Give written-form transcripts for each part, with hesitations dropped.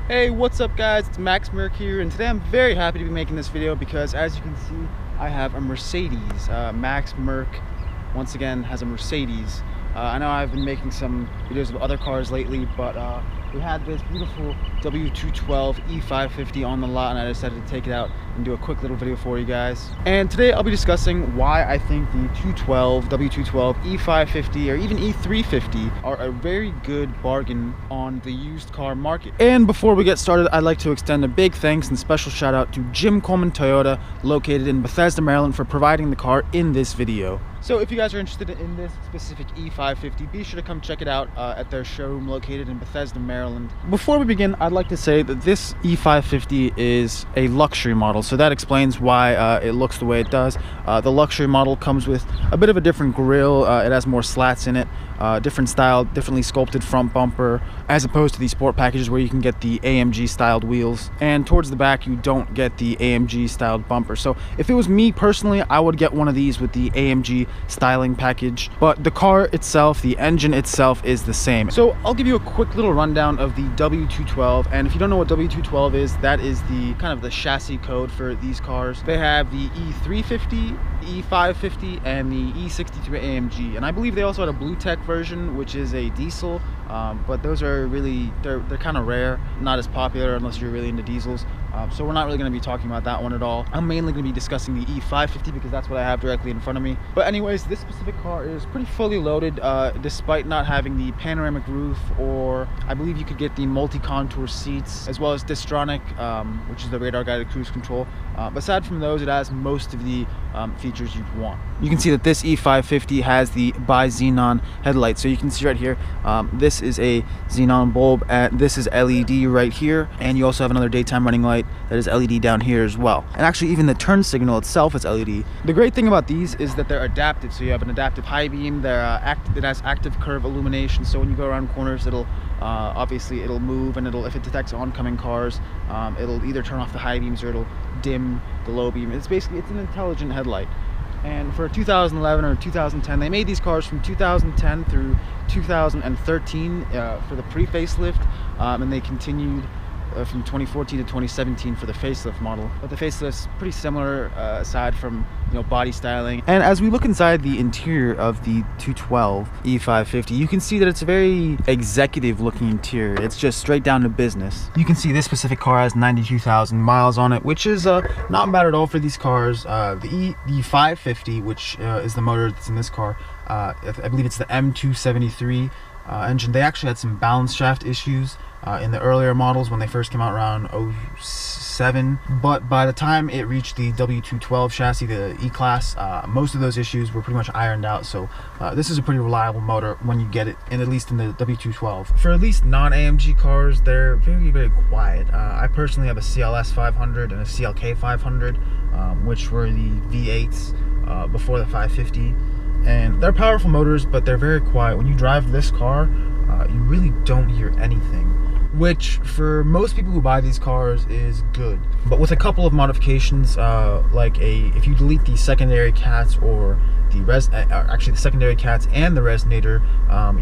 Hey, what's up guys? It's Max Merck here, and today I'm very happy to be making this video because as you can see, I have a Mercedes. Max Merck, once again, has a Mercedes. I know I've been making some videos of other cars lately, but we had this beautiful W212 E550 on the lot, and I decided to take it out and do a quick little video for you guys. And today I'll be discussing why I think the W212 E550 or even E350 are a very good bargain on the used car market. And before we get started, I'd like to extend a big thanks and special shout out to Jim Coleman Toyota, located in Bethesda, Maryland, for providing the car in this video. So if you guys are interested in this specific E550, be sure to come check it out at their showroom located in Bethesda, Maryland. Before we begin, I'd like to say that this E550 is a luxury model, so that explains why it looks the way it does. The luxury model comes with a bit of a different grille. It has more slats in it, different style, differently sculpted front bumper, as opposed to the sport packages where you can get the AMG styled wheels, and towards the back you don't get the AMG styled bumper. So if it was me personally, I would get one of these with the AMG styling package, but the car itself, the engine itself, is the same. So I'll give you a quick little rundown of the W212, and if you don't know what W212 is, that is the kind of the chassis code for these cars. They have the E350, E550, and the E63 AMG, and I believe they also had a Blue Tech version, which is a diesel, but those are really, they're kind of rare, not as popular unless you're really into diesels. So we're not really going to be talking about that one at all. I'm mainly going to be discussing the E550 because that's what I have directly in front of me. But anyways, this specific car is pretty fully loaded, despite not having the panoramic roof, or I believe you could get the multi-contour seats, as well as Distronic, which is the radar guided cruise control. Aside from those, it has most of the features you'd want. You can see that this E550 has the bi-xenon headlights. So you can see right here, this is a xenon bulb, and this is LED right here, and you also have another daytime running light that is LED down here as well. And actually even the turn signal itself is LED. The great thing about these is that they're adaptive. So you have an adaptive high beam, it has active curve illumination, so when you go around corners, it'll obviously it'll move, and if it detects oncoming cars, it'll either turn off the high beams or it'll dim the low beam. It's an intelligent headlight. And for 2011 or 2010, they made these cars from 2010 through 2013 for the pre-facelift, and they continued from 2014 to 2017 for the facelift model. But the facelift's pretty similar, aside from body styling. And as we look inside the interior of the 212 E550, you can see that it's a very executive looking interior. It's just straight down to business. You can see this specific car has 92,000 miles on it, which is not bad at all for these cars. The E550, which is the motor that's in this car, I believe it's the M273 engine. They actually had some balance shaft issues in the earlier models when they first came out around 07, but by the time it reached the W212 chassis, the E-Class, most of those issues were pretty much ironed out. So this is a pretty reliable motor when you get it, and at least in the W212. For at least non-AMG cars, they're very, very quiet. I personally have a CLS 500 and a CLK 500, which were the V8s before the 550. And they're powerful motors, but they're very quiet. When you drive this car, you really don't hear anything, which for most people who buy these cars is good. But with a couple of modifications, if you delete the secondary cats or the secondary cats and the resonator,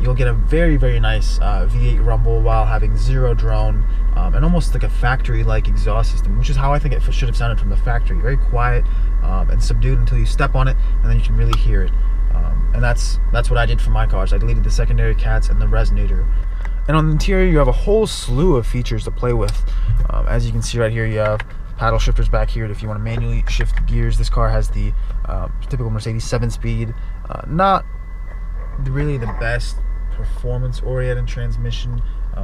you'll get a very, very nice V8 rumble while having zero drone, and almost like a factory-like exhaust system, which is how I think it should have sounded from the factory. Very quiet and subdued until you step on it, and then you can really hear it. And that's what I did for my cars. I deleted the secondary cats and the resonator. And on the interior, you have a whole slew of features to play with. As you can see right here, you have paddle shifters back here if you want to manually shift gears. This car has the typical Mercedes 7-speed, not really the best performance-oriented transmission.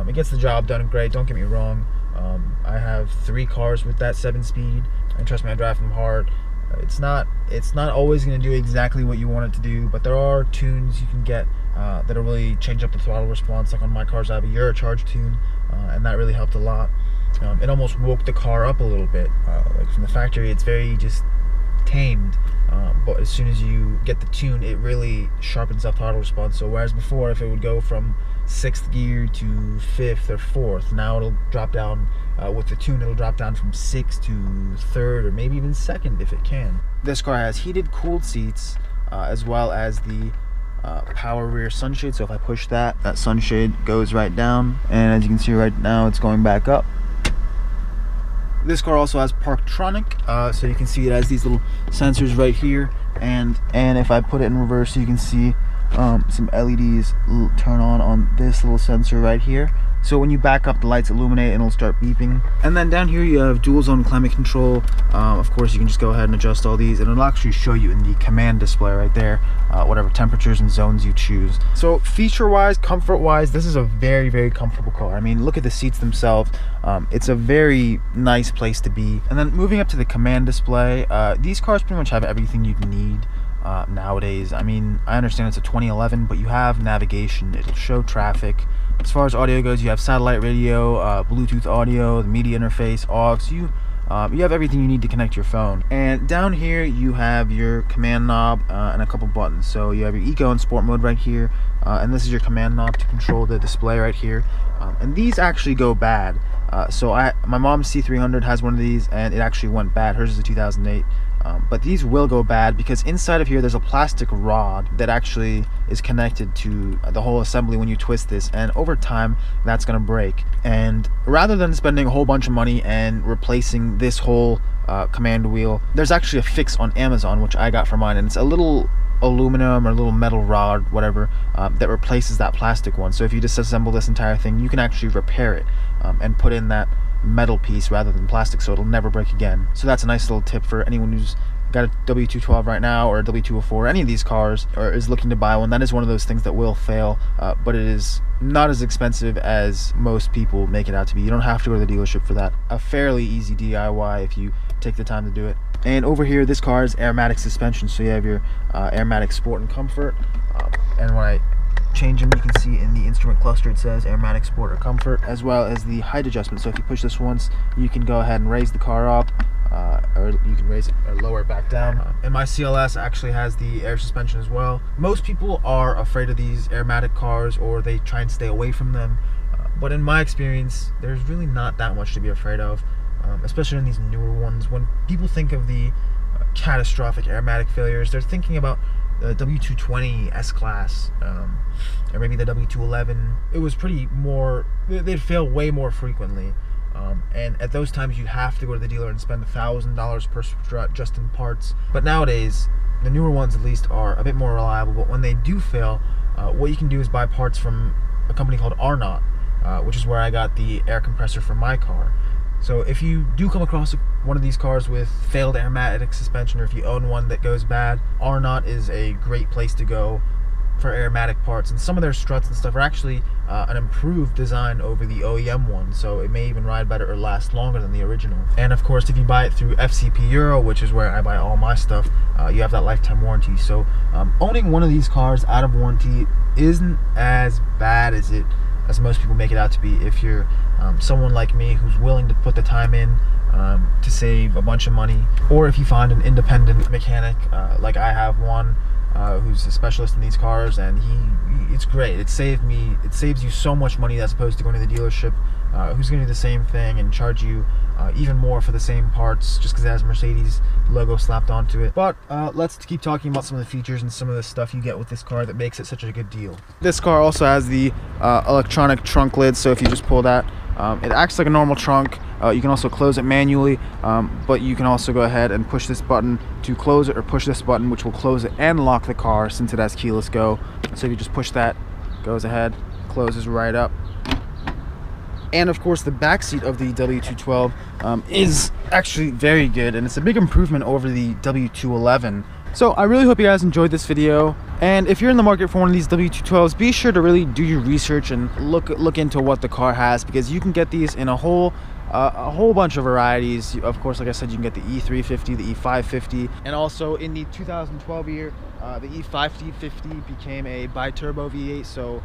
It gets the job done great, don't get me wrong. I have 3 cars with that 7-speed, and trust me, I drive them hard. It's not always going to do exactly what you want it to do, but there are tunes you can get that'll really change up the throttle response. Like on my cars, I have a Eurocharge tune, and that really helped a lot. It almost woke the car up a little bit. Like from the factory, it's very just tamed, but as soon as you get the tune, it really sharpens up throttle response. So whereas before, if it would go from 6th gear to 5th or 4th, now it'll drop down with the tune, it'll drop down from 6th to 3rd or maybe even 2nd if it can. This car has heated, cooled seats, as well as the power rear sunshade. So if I push that sunshade goes right down, and as you can see right now, it's going back up. this car also has Parktronic, so you can see it has these little sensors right here, and if I put it in reverse, you can see some LEDs turn on this little sensor right here. So when you back up, the lights illuminate and it'll start beeping. And then down here you have dual zone climate control. Of course, you can just go ahead and adjust all these, and it'll actually show you in the command display right there whatever temperatures and zones you choose. So feature wise, comfort wise, this is a very, very comfortable car. I mean, look at the seats themselves. It's a very nice place to be. And then moving up to the command display, these cars pretty much have everything you'd need nowadays. I mean, I understand it's a 2011, but you have navigation. It'll show traffic. As far as audio goes, you have satellite radio, Bluetooth audio, the media interface, aux. You have everything you need to connect your phone. And down here you have your command knob and a couple buttons. So you have your eco and sport mode right here, and this is your command knob to control the display right here. And these actually go bad. So my mom's C300 has one of these, and it actually went bad. Hers is a 2008. But these will go bad because inside of here there's a plastic rod that actually is connected to the whole assembly when you twist this, and over time that's going to break. And rather than spending a whole bunch of money and replacing this whole command wheel, there's actually a fix on Amazon, which I got for mine, and it's a little aluminum or a little metal rod, whatever, that replaces that plastic one. So if you disassemble this entire thing, you can actually repair it and put in that metal piece rather than plastic, so it'll never break again. So that's a nice little tip for anyone who's got a W212 right now, or a W204, any of these cars, or is looking to buy one. That is one of those things that will fail, but it is not as expensive as most people make it out to be. You don't have to go to the dealership for that. A fairly easy DIY if you take the time to do it. And over here, this car is Airmatic suspension, so you have your Airmatic Sport and Comfort, and when I change them, you can see in the instrument cluster it says Airmatic Sport or Comfort, as well as the height adjustment. So if you push this once, you can go ahead and raise the car up, or you can raise it or lower it back down. And my CLS actually has the air suspension as well. Most people are afraid of these Airmatic cars, or they try and stay away from them, but in my experience there's really not that much to be afraid of, especially in these newer ones. When people think of the catastrophic Airmatic failures, they're thinking about the W220 S-Class, or maybe the W211. It was they'd fail way more frequently. And at those times, you'd have to go to the dealer and spend $1,000 per strut just in parts. But nowadays, the newer ones at least are a bit more reliable. But when they do fail, what you can do is buy parts from a company called Airmatic, which is where I got the air compressor for my car. So if you do come across one of these cars with failed Airmatic suspension, or if you own one that goes bad, Airmatic is a great place to go for Airmatic parts. And some of their struts and stuff are actually an improved design over the OEM one, so it may even ride better or last longer than the original. And of course, if you buy it through FCP Euro, which is where I buy all my stuff, you have that lifetime warranty. So owning one of these cars out of warranty isn't as bad as most people make it out to be, if you're someone like me who's willing to put the time in to save a bunch of money, or if you find an independent mechanic like I have one who's a specialist in these cars, and it's great. It saves you so much money as opposed to going to the dealership, who's going to do the same thing and charge you even more for the same parts just because it has Mercedes logo slapped onto it. But let's keep talking about some of the features and some of the stuff you get with this car that makes it such a good deal. This car also has the electronic trunk lid, so if you just pull that, it acts like a normal trunk. You can also close it manually, but you can also go ahead and push this button to close it, or push this button which will close it and lock the car, since it has keyless go. So if you just push that, goes ahead, closes right up. And of course, the back seat of the W212 is actually very good, and it's a big improvement over the W211. So I really hope you guys enjoyed this video, and if you're in the market for one of these W212s, be sure to really do your research and look into what the car has, because you can get these in a whole bunch of varieties. Of course, like I said, you can get the E350, the E550, and also in the 2012 year, the E550 became a biturbo V8, so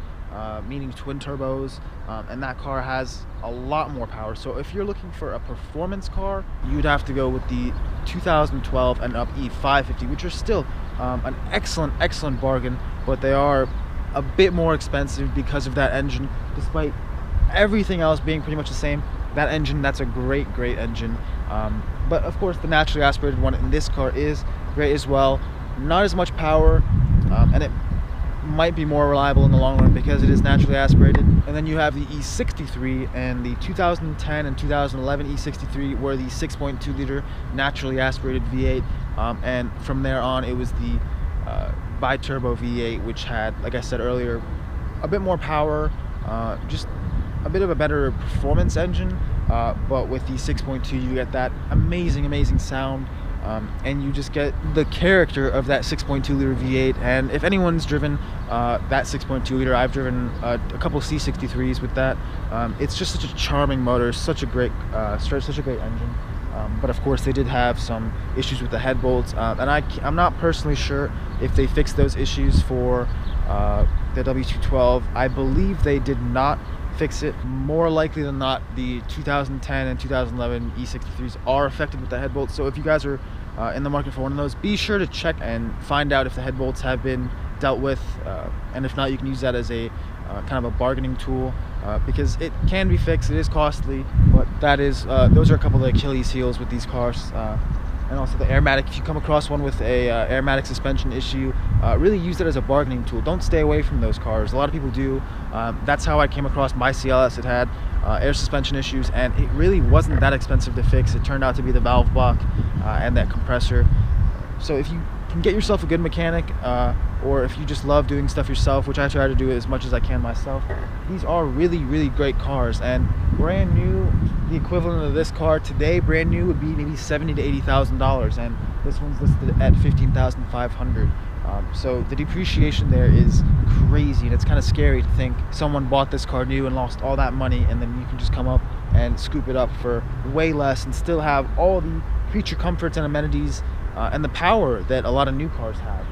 meaning twin turbos, and that car has a lot more power. So if you're looking for a performance car, you'd have to go with the 2012 and up E550, which are still an excellent bargain, but they are a bit more expensive because of that engine. Despite everything else being pretty much the same, that engine, that's a great engine. But of course, the naturally aspirated one in this car is great as well. Not as much power, and it might be more reliable in the long run because it is naturally aspirated. And then you have the E63 and the 2010 and 2011 E63 were the 6.2 liter naturally aspirated V8, and from there on it was the biturbo V8, which had, like I said earlier, a bit more power, just a bit of a better performance engine, but with the 6.2 you get that amazing sound, and you just get the character of that 6.2 liter V8. And if anyone's driven that 6.2 liter, I've driven a couple C63s with that. It's just such a charming motor, such a great engine. But of course they did have some issues with the head bolts, and I'm not personally sure if they fixed those issues for the W212. I believe they did not fix it. More likely than not, the 2010 and 2011 E63s are affected with the head bolts. So if you guys are in the market for one of those, be sure to check and find out if the head bolts have been dealt with, and if not, you can use that as a kind of a bargaining tool, because it can be fixed. It is costly, but that is those are a couple of the Achilles heels with these cars. And also the Airmatic. If you come across one with a Airmatic suspension issue, really use it as a bargaining tool. Don't stay away from those cars. A lot of people do. That's how I came across my CLS. It had air suspension issues, and it really wasn't that expensive to fix. It turned out to be the valve block and that compressor. So if you can get yourself a good mechanic, or if you just love doing stuff yourself, which I try to do as much as I can myself, these are really great cars. And brand new, the equivalent of this car today, brand new, would be maybe $70,000 to $80,000, and this one's listed at $15,500. So the depreciation there is crazy, and it's kind of scary to think someone bought this car new and lost all that money, and then you can just come up and scoop it up for way less and still have all the feature comforts and amenities and the power that a lot of new cars have.